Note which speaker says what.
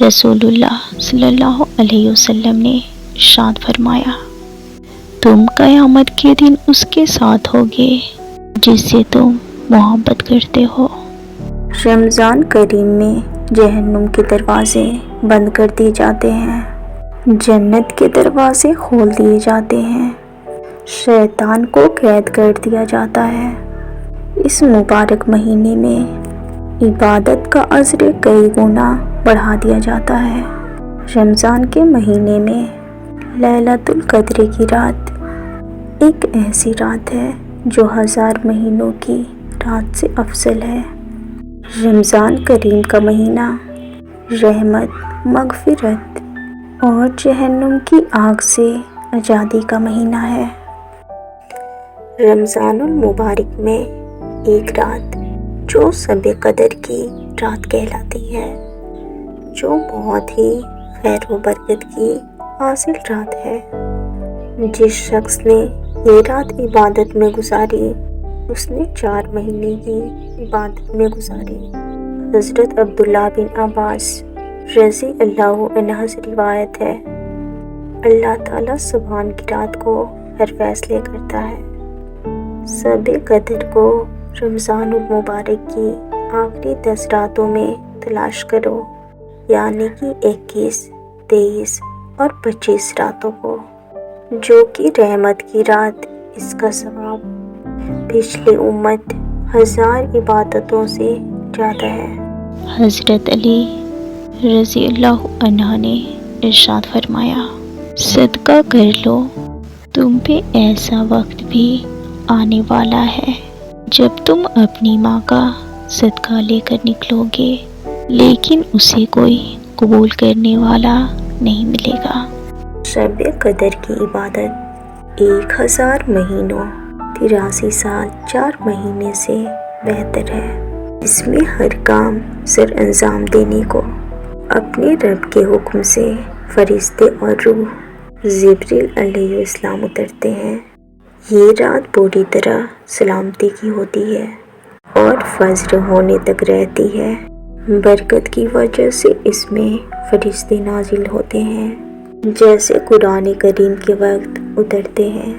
Speaker 1: رسول اللہ صلی اللہ علیہ وسلم نے ارشاد فرمایا، تم قیامت کے دن اس کے ساتھ ہوگے جس سے تم محبت کرتے ہو۔
Speaker 2: رمضان کریم میں جہنم کے دروازے بند کر دیے جاتے ہیں، جنت کے دروازے کھول دیے جاتے ہیں، شیطان کو قید کر دیا جاتا ہے۔ اس مبارک مہینے میں عبادت کا اجر کئی گنا بڑھا دیا جاتا ہے۔ رمضان کے مہینے میں لیلۃ القدر کی رات ایک ایسی رات ہے جو 1000 مہینوں کی رات سے افضل ہے۔ رمضان کریم کا مہینہ رحمت، مغفرت اور جہنم کی آگ سے آزادی کا مہینہ ہے۔ رمضان المبارک میں ایک رات جو شب قدر کی رات کہلاتی ہے، جو بہت ہی خیر و برکت کی حاصل رات ہے۔ جس شخص نے یہ رات عبادت میں گزاری اس نے 4 مہینے کی عبادت میں گزاری۔ حضرت عبداللہ بن عباس رضی اللہ عنہ سے روایت ہے، اللہ تعالیٰ سبحان کی رات کو ہر فیصلے کرتا ہے۔ شب قدر کو رمضان المبارک کی آخری 10 راتوں میں تلاش کرو، یعنی کہ 21، 23 اور 25 راتوں کو، جو کہ رحمت کی رات۔ اس کا ثواب پچھلی امت 1000 عبادتوں سے زیادہ ہے۔
Speaker 1: حضرت علی رضی اللہ عنہ نے ارشاد فرمایا، صدقہ کر لو، تم پہ ایسا وقت بھی آنے والا ہے جب تم اپنی ماں کا صدقہ لے کر نکلو گے لیکن اسے کوئی قبول کرنے والا نہیں ملے گا۔
Speaker 2: شب قدر کی عبادت 1000 مہینوں 83 سال 4 مہینے سے بہتر ہے۔ اس میں ہر کام سر انجام دینے کو اپنے رب کے حکم سے فرشتے اور روح جبریل علیہ السلام اترتے ہیں۔ یہ رات پوری طرح سلامتی کی ہوتی ہے اور فجر ہونے تک رہتی ہے۔ برکت کی وجہ سے اس میں فرشتے نازل ہوتے ہیں جیسے قرآن کریم کے وقت اترتے ہیں۔